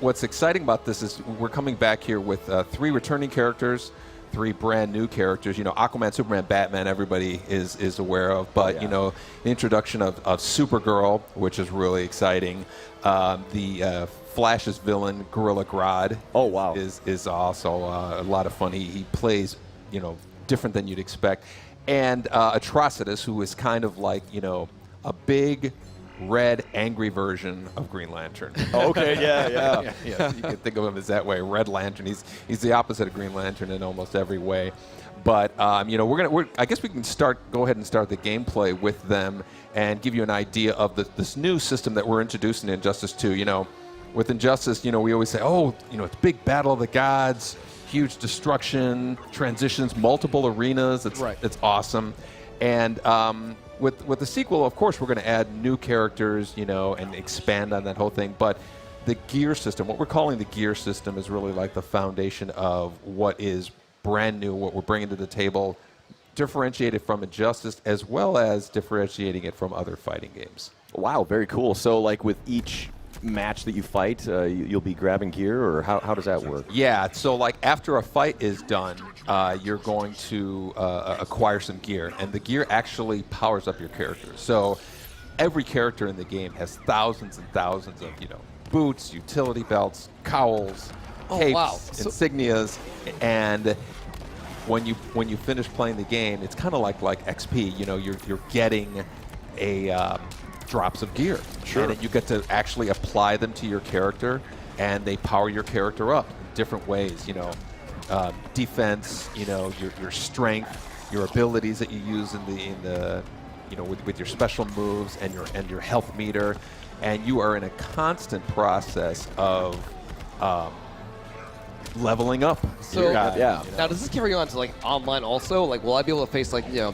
What's exciting about this is we're coming back here with 3 returning characters, 3 brand new characters. You know, Aquaman, Superman, Batman, everybody is aware of. But, you know, the introduction of Supergirl, which is really exciting. The Flash's villain, Gorilla Grodd. Oh, wow. Is also a lot of fun. He plays, you know, different than you'd expect. And ATROCITUS, who is kind of like, you know, a big, red, angry version of Green Lantern. Oh, okay, yeah. Yeah, you can think of him as that way. Red Lantern. He's the opposite of Green Lantern in almost every way. But you know, I guess we can go ahead and start the gameplay with them and give you an idea of this new system that we're introducing in Injustice 2. You know, with Injustice, you know, we always say, oh, you know, it's big battle of the gods, huge destruction, transitions, multiple arenas. It's awesome. And with the sequel, of course, we're going to add new characters, you know, and expand on that whole thing. But the gear system, what we're calling the gear system, is really like the foundation of what is brand new, what we're bringing to the table, differentiated from Injustice, as well as differentiating it from other fighting games. Wow, very cool. So, like with each match that you fight, you'll be grabbing gear, or how does that work? Yeah, so like after a fight is done, you're going to acquire some gear, and the gear actually powers up your character. So every character in the game has thousands and thousands of, you know, boots, utility belts, cowls, capes, insignias, and when you finish playing the game, it's kind of like XP. You know, you're getting a drops of gear. Sure. And you get to actually apply them to your character, and they power your character up in different ways. You know, defense. You know, your strength, your abilities that you use in the you know, with your special moves and your health meter, and you are in a constant process of leveling up. So yeah. You know. Now, does this carry on to like online also? Like, will I be able to face like, you know,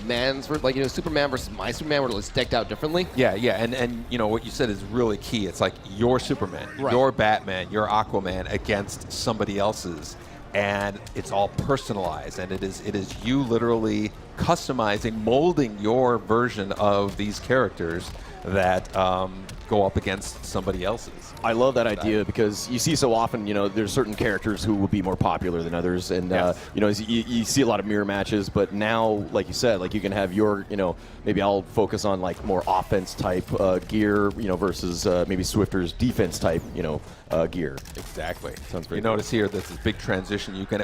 like, you know, Superman versus my Superman, where it's decked out differently? Yeah, and you know what you said is really key. It's like your Superman, your Batman, your Aquaman against somebody else's, and it's all personalized, and it is you literally customizing, molding your version of these characters that go up against somebody else's. I love that idea because you see so often, you know, there's certain characters who will be more popular than others, and you know, you see a lot of mirror matches. But now, like you said, like you can have your, you know, maybe I'll focus on like more offense type gear, you know, versus maybe Swifter's defense type, you know, gear. Exactly. Sounds very You cool. notice here there's this big transition. You can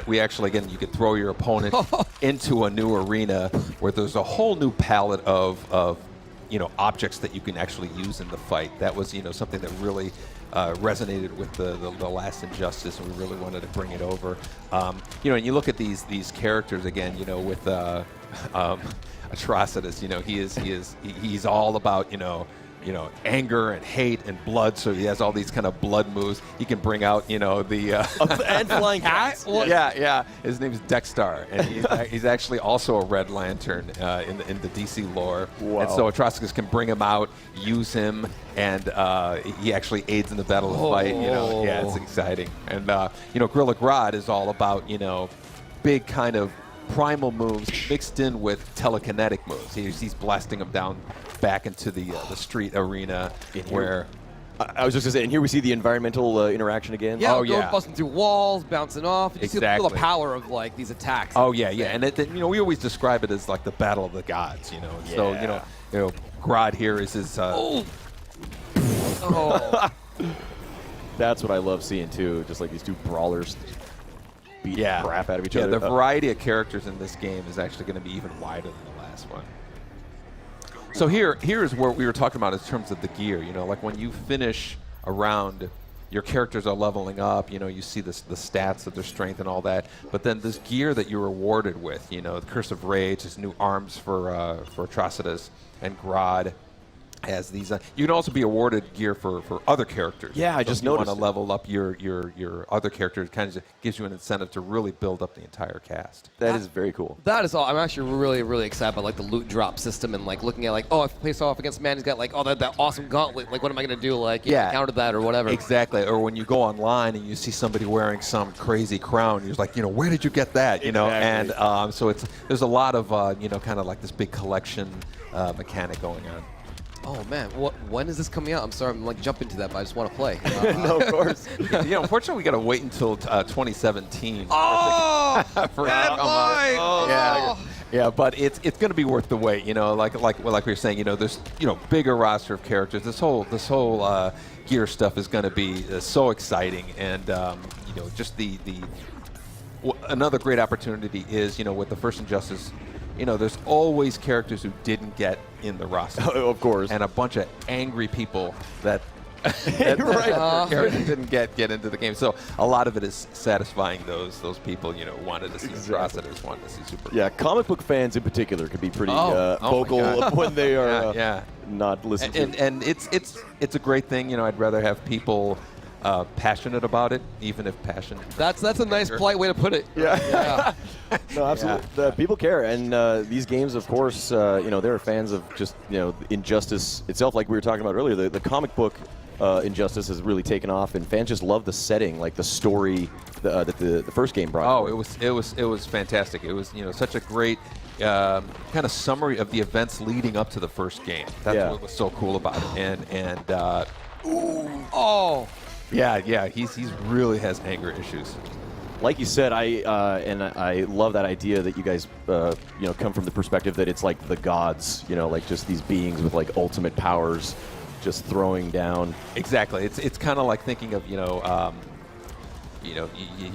throw your opponent into a new arena where there's a whole new palette of you know, objects that you can actually use in the fight. That was, you know, something that really resonated with the last Injustice, and we really wanted to bring it over. You know, and you look at these characters again, you know, with ATROCITUS. You know, he's all about, you know, anger and hate and blood. So he has all these kind of blood moves. He can bring out, you know, the and flying cats. Yeah. His name is Dexstar, and he's actually also a Red Lantern in the DC lore. Wow. And so ATROCITUS can bring him out, use him, and he actually aids in the battle of the fight. You know, yeah, it's exciting. And you know, Gorilla Grodd is all about, you know, big kind of primal moves mixed in with telekinetic moves. He's blasting them down back into the street arena where... I was just going to say, and here we see the environmental interaction again. Yeah, going busting through walls, bouncing off. You feel the power of like these attacks. Oh yeah, and you know, we always describe it as like the battle of the gods. You know, so you know, Grodd here is his. That's what I love seeing too. Just like these two brawlers beat the crap out of each other. The variety of characters in this game is actually going to be even wider than the last one. So here is what we were talking about in terms of the gear. You know, like when you finish a round, your characters are leveling up. You know, you see the stats of their strength and all that. But then this gear that you're rewarded with, you know, the Curse of Rage, his new arms for ATROCITUS, and Grodd has these. You can also be awarded gear for other characters. Yeah, I just noticed. You want to level up your other character. It kind of gives you an incentive to really build up the entire cast. That is very cool. That is all. I'm actually really excited about like the loot drop system and like looking at like, oh, if I face off against man, he's got like, oh, that awesome gauntlet. Like, what am I gonna do? Like, counter that or whatever. Exactly. Or when you go online and you see somebody wearing some crazy crown, you're like, you know, where did you get that? You know, and so there's a lot of you know, kind of like this big collection mechanic going on. Oh man, when is this coming out? I'm sorry, I'm like jumping to that, but I just want to play. No, of course. Unfortunately, we got to wait until 2017. Oh, for it to bad come out. boy. Yeah, yeah, but it's going to be worth the wait. Like we were saying, there's bigger roster of characters. This whole gear stuff is going to be so exciting, and just another great opportunity is with the first Injustice. There's always characters who didn't get in the roster. Of course. And a bunch of angry people that Right. characters didn't get into the game. So a lot of it is satisfying those people, wanted to see ATROCITUS, wanted to see SUPERGIRL. Yeah, comic book fans in particular could be pretty Oh my vocal God. when they are Yeah. not listening. And it's a great thing. I'd rather have people passionate about it, even if passion. That's a nice, polite way to put it. Yeah. No, absolutely. People care, and these games, of course, they're fans of just Injustice itself. Like we were talking about earlier, the comic book Injustice has really taken off, and fans just love the setting, like the story that the first game brought. Oh, it was fantastic. It was such a great kind of summary of the events leading up to the first game. That's what was so cool about it. And he's really has anger issues. Like you said, I love that idea that you guys come from the perspective that it's like the gods, like just these beings with like ultimate powers, just throwing down. Exactly. It's kind of like thinking of you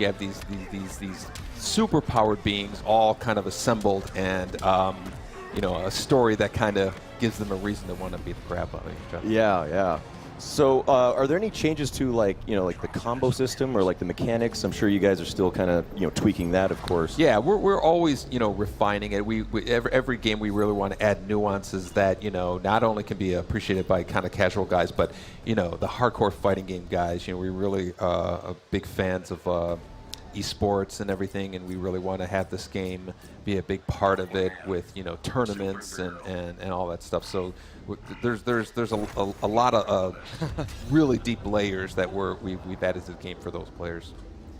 have these super powered beings all kind of assembled, and a story that kind of gives them a reason to want to beat the crap out of each other. Yeah. So, are there any changes to like the combo system or like the mechanics? I'm sure you guys are still kind of tweaking that, of course. Yeah, we're always refining it. We every game we really want to add nuances that not only can be appreciated by kind of casual guys, but the hardcore fighting game guys. We really are big fans of esports and everything, and we really want to have this game be a big part of it with tournaments and all that stuff. So there's a lot of really deep layers that we've added to the game for those players.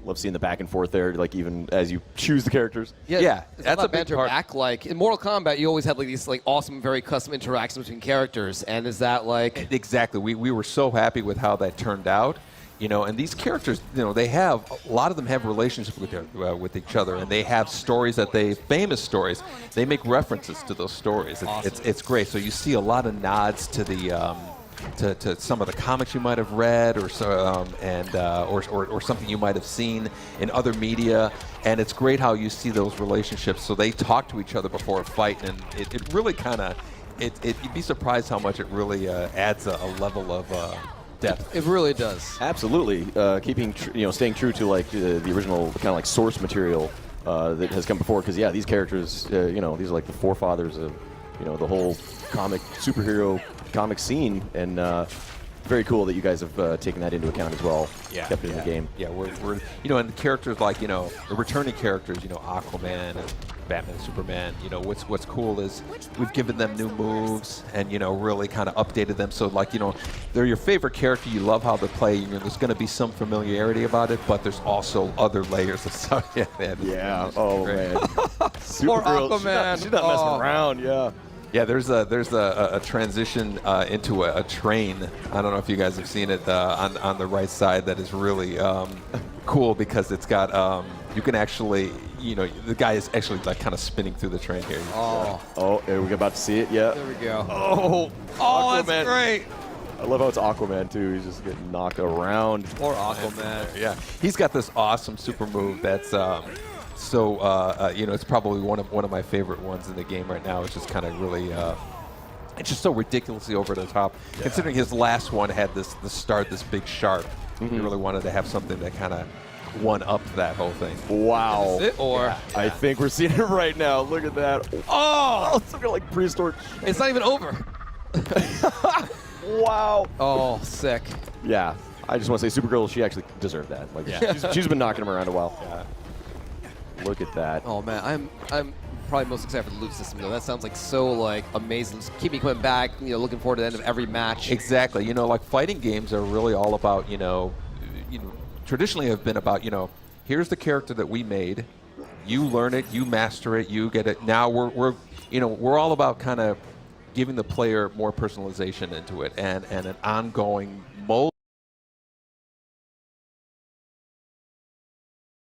Love seeing the back and forth there, like even as you choose the characters. Yeah, that's a big part. Back, like in Mortal Kombat, you always had like these like awesome, very custom interactions between characters, and is that like exactly? We were so happy with how that turned out. And these characters, they have a lot of them have relationships with each other, and they have stories famous stories. They make references to those stories. It's great. So you see a lot of nods to the to some of the comics you might have read, or so, or something you might have seen in other media. And it's great how you see those relationships. So they talk to each other before a fight, and it really kind of you'd be surprised how much it really adds a level of depth. It really does. Absolutely, keeping staying true to like the original kind of like source material that has come before. Because these characters, these are like the forefathers of the whole superhero comic scene, and very cool that you guys have taken that into account as well. Kept it in the game. Yeah, we're and the characters like the returning characters, Aquaman and Batman and Superman. What's cool is we've given them new moves and really kind of updated them. So like they're your favorite character. You love how they play. There's going to be some familiarity about it, but there's also other layers of stuff. Yeah. Oh man. Supergirl, Aquaman. She's not messing around. Yeah. Yeah, there's a transition into a train. I don't know if you guys have seen it on the right side. That is really cool because it's got you can actually the guy is actually like kind of spinning through the train here. Oh, are we about to see it? Yeah. There we go. Oh, that's great. I love how it's Aquaman too. He's just getting knocked around. Poor Aquaman. Yeah, he's got this awesome super move that's. It's probably one of my favorite ones in the game right now. It's just kind of really, it's just so ridiculously over the top. Yeah. Considering his last one had this big shark. He really wanted to have something that kind of one-upped that whole thing. Wow. Is it, or I think we're seeing it right now. Look at that. Oh, it's something like prehistoric. It's not even over. Wow. Oh, sick. Yeah. I just want to say, Supergirl, she actually deserved that. Like, she's been knocking him around a while. Yeah. Look at that. Oh man, I'm probably most excited for the loot system though. That sounds like so like amazing. Just keep me coming back. Looking forward to the end of every match. Exactly. Like fighting games are really all about traditionally have been about here's the character that we made. You learn it, you master it, you get it. Now we're all about kind of giving the player more personalization into it and an ongoing mode